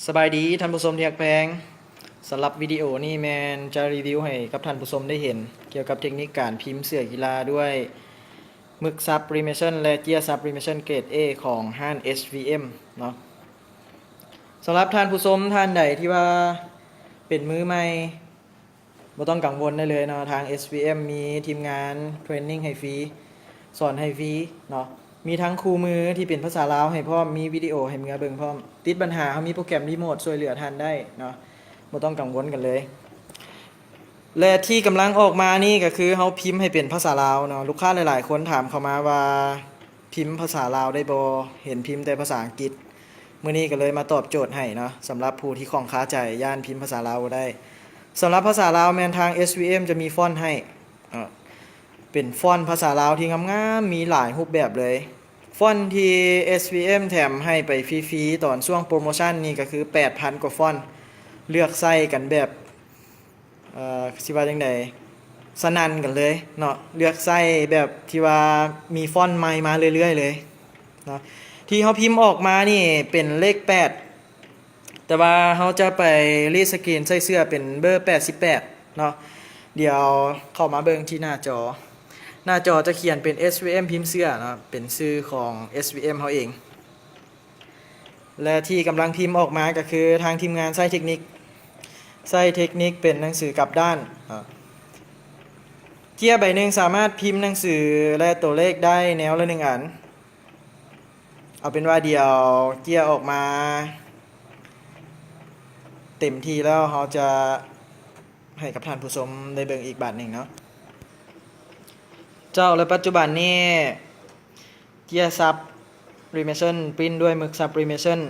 สบายดีท่านผู้ชมที่รักแพงสำหรับวิดีโอนี้แมนจะรีวิวให้กับท่านผู้ชมได้เห็นเกี่ยวกับเทคนิคการพิมพ์เสื้อกีฬาด้วยหมึกซับริเมชันและเจียซับริเมชันเกรด A ของห้าง SVM เนาะสำหรับท่านผู้ชมท่านใดที่ว่าเป็นมือใหม่ไม่ต้องกังวลได้เลยเนาะทาง SVM มีทีมงานเทรนนิ่งให้ฟรีสอนให้ฟรีเนาะมีทั้งคู่มือที่เป็นภาษาลาวให้พร้อมมีวิดีโอให้เมือเบิ่งพร้อมติดปัญหาเขามีโปรแกรมรีโมทช่วยเหลือท่านได้เนาะไม่ต้องกังวลกันเลยและที่กำลังออกมานี่ก็คือเขาพิมพ์ให้เป็นภาษาลาวเนาะลูกค้าหลายๆคนถามเข้ามาว่าพิมพ์ภาษาลาวได้บ่เห็นพิมพ์แต่ภาษาอังกฤษมื้อนี้ก็เลยมาตอบโจทย์ให้เนาะสำหรับผู้ที่คล่องค้าใจย่านพิมพ์ภาษาลาวได้สำหรับภาษาลาวแมนทาง SVM จะมีฟอนต์ให้เป็นฟอนต์ภาษาลาวที่งามๆมีหลายรูปแบบเลยฟอนต์ที่ SVM แถมให้ไปฟรีๆตอนช่วงโปรโมชั่นนี่ก็คือ 8,000 กว่าฟอนต์เลือกใส่กันแบบสิว่าจังได๋สนั่นกันเลยเนาะเลือกใส่แบบที่ว่ามีฟอนต์ใหม่มาเรื่อยๆเลยเนาะที่เฮาพิมพ์ออกมานี่เป็นเลข8แต่ว่าเฮาจะไปรีสกรีนใส่เสื้อเป็นเบอร์88เนาะเดี๋ยวเข้ามาเบิ่งที่หน้าจอจะเขียนเป็น SVM พิมพ์เสื้อนะเป็นชื่อของ SVM เฮาเองและที่กำลังพิมพ์ออกมาก็คือทางทีมงานใช้เทคนิคเป็นหนังสือกลับด้านเจียใบหนึ่งสามารถพิมพ์หนังสือและตัวเลขได้แนวละ1 อันเอาเป็นว่าเดี๋ยวเจียออกมาเต็มที่แล้วเขาจะให้กับท่านผู้ชมได้เบิ่งอีกบาทหนึ่งเนาะเจ้าและปัจจุบันนี้เจียซับรีเมชันปริ้นด้วยหมึกซับรีเมชัน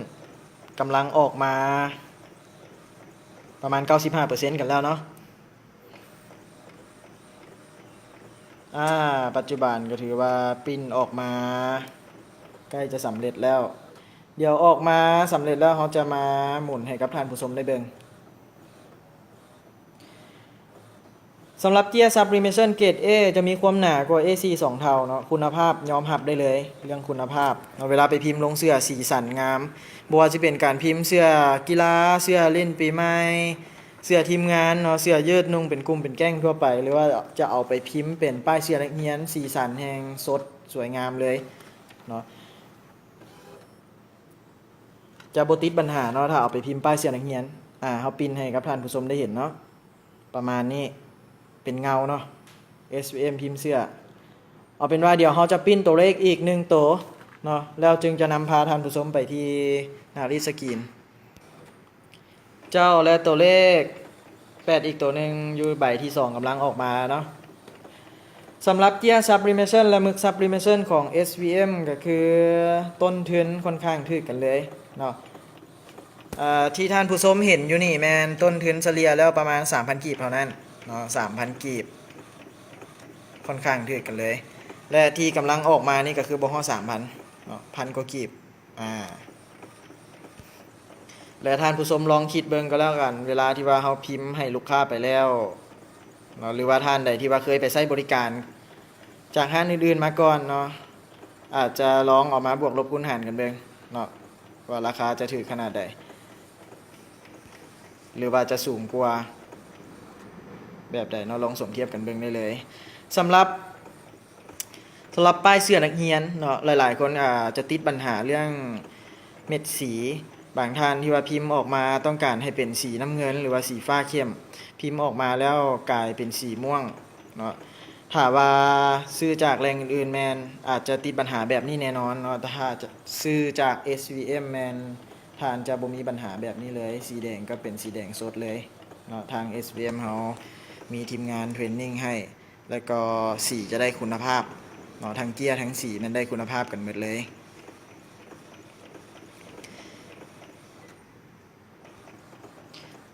กำลังออกมาประมาณ 95% กันแล้วเนาะปัจจุบันก็ถือว่าปริ้นออกมาใกล้จะสำเร็จแล้วเดี๋ยวออกมาสำเร็จแล้วเขาจะมาหมุนให้กับท่านผู้ชมได้เบิ่งสำหรับเจียซับริเมชันเกรด A จะมีความหนากว่า AC 2 เท่าเนาะคุณภาพยอมรับได้เลยเรื่องคุณภาพเวลาไปพิมพ์ลงเสื้อสีสันงามบ่ว่าจะเป็นการพิมพ์เสื้อกีฬาเสื้อเล่นปีใหม่เสื้อทีมงานเนาะเสื้อยืดนุ่งเป็นกลุ่มเป็นแก้งทั่วไปหรือว่าจะเอาไปพิมพ์เป็นป้ายเสื้อนักเรียนสีสันแห่งสดสวยงามเลยเนาะจะบ่ติดปัญหาเนาะถ้าเอาไปพิมพ์ป้ายเสื้อนักเรียนเฮาพิมพ์ให้กับท่านผู้ชมได้เห็นเนาะประมาณนี้เป็นเงาเนาะ SVM พิมพ์เสื้อเอาเป็นว่าเดี๋ยวเขาจะปิ้นตัวเลขอีก1ตัวเนาะแล้วจึงจะนำพาท่านผู้ชมไปที่หน้ารีสกรีนเจ้าและตัวเลข8อีกตัวหนึ่งอยู่ใบที่2กำลังออกมาเนาะสำหรับเกียร์ sublimation และหมึก sublimation ของ SVM ก็คือต้นทุนค่อนข้างถึกกันเลยเนาะที่ท่านผู้ชมเห็นอยู่นี่แมนต้นทุนเฉลี่ยแล้วประมาณ 3,000 กีบเท่านั้นเนาะ 3,000 กีบค่อนข้างถึกกันเลยและที่กำลังออกมานี่ก็คือบ่ฮอด 3,000 เนาะ 1,000 กว่ากีบและท่านผู้ชมลองคิดเบิ่งก็แล้วกันเวลาที่ว่าเฮาพิมพ์ให้ลูกค้าไปแล้วเนาะหรือว่าท่านใดที่ว่าเคยไปใช้บริการจากห้างอื่นๆมาก่อนเนาะอาจจะลองออกมาบวกลบคูณหารกันเบิ่งเนาะว่าราคาจะถูกขนาดใดหรือว่าจะสูงกว่าแบบใดเนาะลองสมเทียบกันเบิ่งได้เลยสำหรับป้ายเสื้อนักเรียนเนาะหลายๆคนจะติดปัญหาเรื่องเม็ดสีบางท่านที่ว่าพิมพ์ออกมาต้องการให้เป็นสีน้ำเงินหรือว่าสีฟ้าเข้มพิมพ์ออกมาแล้วกลายเป็นสีม่วงเนาะถ้าว่าซื้อจากแหล่งอื่นๆแมนอาจจะติดปัญหาแบบนี้แน่นอนเนาะถ้าจะซื้อจาก SVM แมนท่านจะบ่มีปัญหาแบบนี้เลยสีแดงก็เป็นสีแดงสดเลยเนาะทาง SVM เฮามีทีมงานเทรนนิ่งให้แล้วก็สีจะได้คุณภาพเนาะทั้งเกียร์ทั้งสีมันได้คุณภาพกันหมดเลย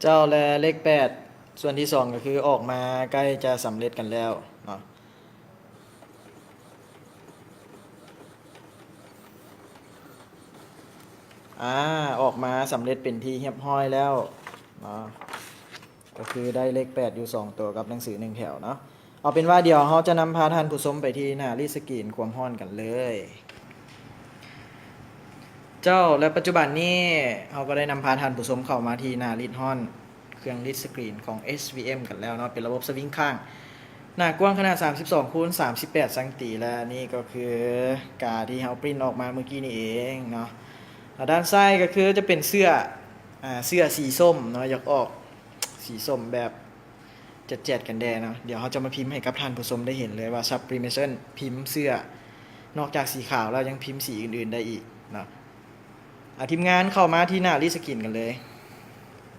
เจ้าและเลข8ส่วนที่2ก็คือออกมาใกล้จะสำเร็จกันแล้วเนาะออกมาสำเร็จเป็นที่เรียบร้อยแล้วเนาะก็คือได้เลข8อยู่2ตัวกับหนังสือ1แถวเนาะเอาเป็นว่าเดี๋ยวเราจะนำพาท่านผู้ชมไปที่หน้ารีสกรีนความร้อนกันเลย เจ้าและปัจจุบันนี้เราก็ได้นำพาท่านผู้ชมเข้ามาที่หน้ารีดฮ้อนเครื่องรีดสกรีนของ SVM กันแล้วเนาะเป็นระบบสวิงข้างหน้ากว้างขนาด32คูณ38ซนและนี่ก็คือกาที่เราปริ้นออกมาเมื่อกี้นี่เองเนาะด้านซ้ายก็คือจะเป็นเสื้อสีส้มเนาะอยากออกสีส้มแบบเจ็ดกันแดเนาะเดี๋ยวเขาจะมาพิมพ์ให้กับท่านผู้ชมได้เห็นเลยว่า Sublimation พิมพ์เสื้อนอกจากสีขาวแล้วยังพิมพ์สีอื่นๆได้อีกเนาะทีมงานเข้ามาที่หน้ารีสกินกันเลย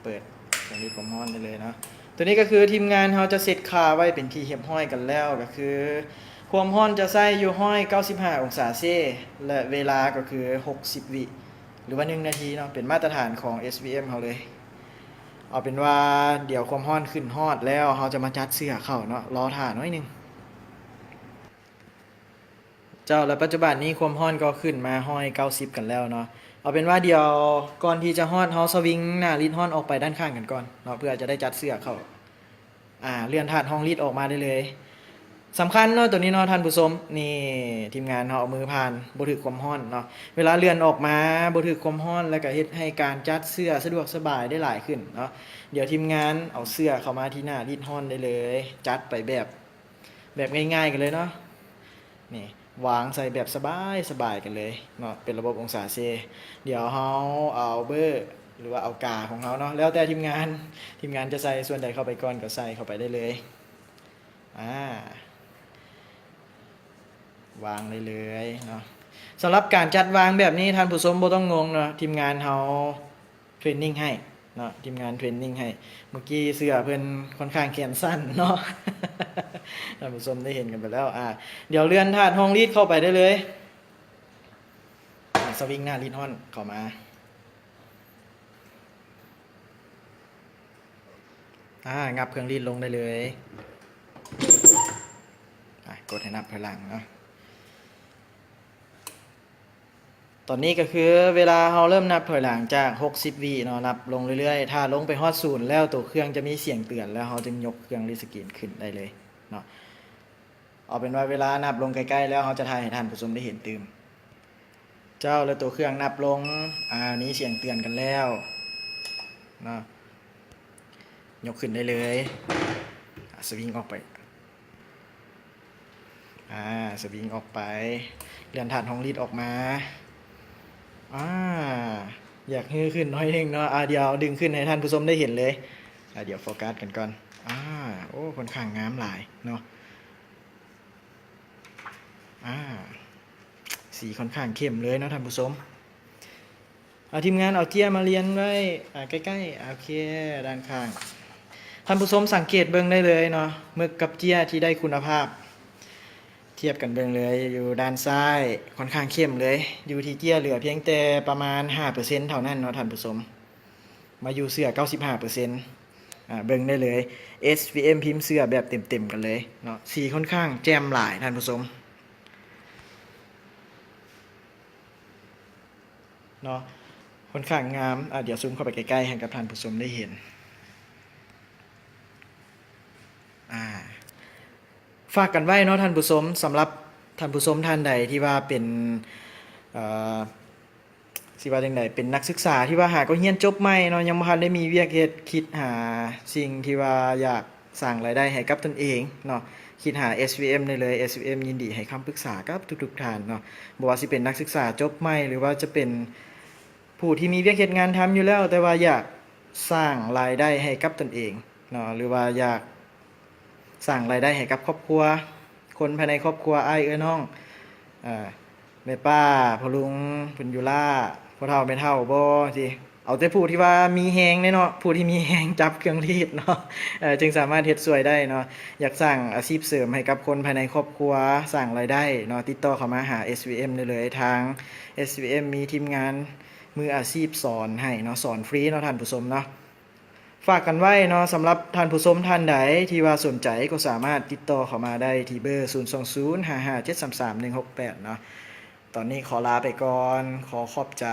เปิดเครื่องรีดความร้อนได้เลยเนาะตัวนี้ก็คือทีมงานเขาจะเซตค่าไว้เป็นที่เรียบร้อยกันแล้วก็คือความร้อนจะใส่อยู่ห้อย95องศาเซและเวลาก็คือ60วิหรือว่า1นาทีเนาะเป็นมาตรฐานของ SVM เขาเลยเอาเป็นว่าเดี๋ยวความร้อนขึ้นฮอดแล้วเขาจะมาจัดเสื้อเข้าเนาะรอถ่าน้อยนึงเจ้าและปัจจุบันนี้ความร้อนก็ขึ้นมาห้อย90กันแล้วเนาะเอาเป็นว่าเดี๋ยวก่อนที่จะฮอดเฮาสวิงหน้ารีดฮ้อนออกไปด้านข้างกันก่อนเนาะเพื่อจะได้จัดเสื้อเข้าเลื่อนถาดห้องรีดออกมาได้เลยสำคัญเนาะตัวนี้เนาะท่านผู้ชมนี่ทีมงานเฮาเอามือผ่านบ่ถึกความร้อนเนาะเวลาเลื่อนออกมาบ่ถึกความร้อนแล้วก็เฮ็ดให้การจัดเสื้อสะดวกสบายได้หลายขึ้นเนาะเดี๋ยวทีมงานเอาเสื้อเข้ามาที่หน้ารีดฮ้อนได้เลยจัดไปแบบง่ายๆกันเลยเนาะนี่วางใส่แบบสบายกันเลยเนาะเป็นระบบองศาเซเดี๋ยวเฮาเอาเบอร์หรือว่าเอากาของเฮาเนาะแล้วแต่ทีมงานจะใส่ส่วนใดเข้าไปก่อนก็ใส่เข้าไปได้เลยวางได้เลยเนาะสำหรับการจัดวางแบบนี้ท่านผู้ชมบ่ต้องงงเนาะทีมงานเฮาเทรนนิ่งให้เนาะทีมงานเทรนนิ่งให้เมื่อกี้เสื้อเพิ่นค่อนข้างแขนสั้นเนาะ ท่านผู้ชมได้เห็นกันไปแล้วเดี๋ยวเลื่อนถาดห้องรีดเข้าไปได้เลยสวิงหน้ารีดฮ้อนเข้ามางับเครื่องรีดลงได้เลยกดให้นับถอยหลังเนาะตอนนี้ก็คือเวลาเราเริ่มนับถอยหลังจาก60วิเนาะนับลงเรื่อยๆถ้าลงไปฮอด0แล้วตัวเครื่องจะมีเสียงเตือนแล้วเราจึงยกเครื่องรีดสกรีนขึ้นได้เลยเนาะเอาเป็นว่าเวลานับลงใกล้ๆแล้วเราจะถ่ายให้ท่านผู้ชมได้เห็นตืมเจ้าแล้วตัวเครื่องนับลงนี้เสียงเตือนกันแล้วเนาะยกขึ้นได้เลยสวิงออกไปสวิงออกไปเลื่อนถาดห้องรีดออกมาอยากให้ขึ้นน้อยเองเนาะเดี๋ยวดึงขึ้นให้ท่านผู้ชมได้เห็นเลยเดี๋ยวโฟกัสกันก่อนโอ้ค่อนข้างงามหลายเนาะสีค่อนข้างเข้มเลยเนาะท่านผู้ชมทีมงานเอาเจียมาเรียนไว้ใกล้ๆโอเคด้านข้างท่านผู้ชมสังเกตเบิ่งได้เลยเนาะหมึกกับเจียที่ได้คุณภาพเทียบกันเบิ่งเลยอยู่ด้านซ้ายค่อนข้างเข้มเลยอยู่ที่เจียเหลือเพียงแต่ประมาณ 5% เท่านั้นเนาะท่านผู้ชมมาอยู่เสื้อ 95% เบิ่งได้เลย SVM พิมพ์เสื้อแบบเต็มๆกันเลยเนาะสีค่อนข้างแจ่มหลายท่านผู้ชมเนาะค่อนข้างงามเดี๋ยวซูมเข้าไปใกล้ๆให้กับท่านผู้ชมได้เห็นฝากกันไว้เนาะท่านผู้ชมสำหรับท่านผู้ชมท่านใดที่ว่าเป็นสิว่าจังไดเป็นนักศึกษาที่ว่าหาก็เรียนจบใหม่เนาะยังบ่ทันได้มีเวียกเฮ็ดคิดหาสิ่งที่ว่าอยากสร้างรายได้ให้กับตนเองเนาะคิดหา SVM ได้เลย SVM ยินดีให้คำปรึกษากับทุกๆท่านเนาะบ่ว่าสิเป็นนักศึกษาจบใหม่หรือว่าจะเป็นผู้ที่มีเวียกเฮ็ดงานทำอยู่แล้วแต่ว่าอยากสร้างรายได้ให้กับตนเองเนาะหรือว่าอยากสร้างรายได้ให้กับครอบครัวคนภายในครอบครัวอ้ายน้องแม่ป้าพ่อลุงเพิ่นอยู่ล่าพ่อเฒ่าแม่เฒ่าบ่สิเอาแต่ผู้ที่ว่ามีแฮงเนาะผู้ที่มีแฮงจับเครื่องรีดเนาะจึงสามารถเฮ็ดสวยได้เนาะอยากสร้างอาชีพเสริมให้กับคนภายในครอบครัวสร้างรายได้เนาะติดต่อเข้ามาหา SVM ได้เลยทาง SVM มีทีมงานมืออาชีพสอนให้เนาะสอนฟรีเนาะท่านผู้ชมเนาะฝากกันไว้เนาะสำหรับท่านผู้ชมท่านใดที่ว่าสนใจก็สามารถติดต่อเข้ามาได้ที่เบอร์ 02055733168 เนาะตอนนี้ขอลาไปก่อนขอขอบใจ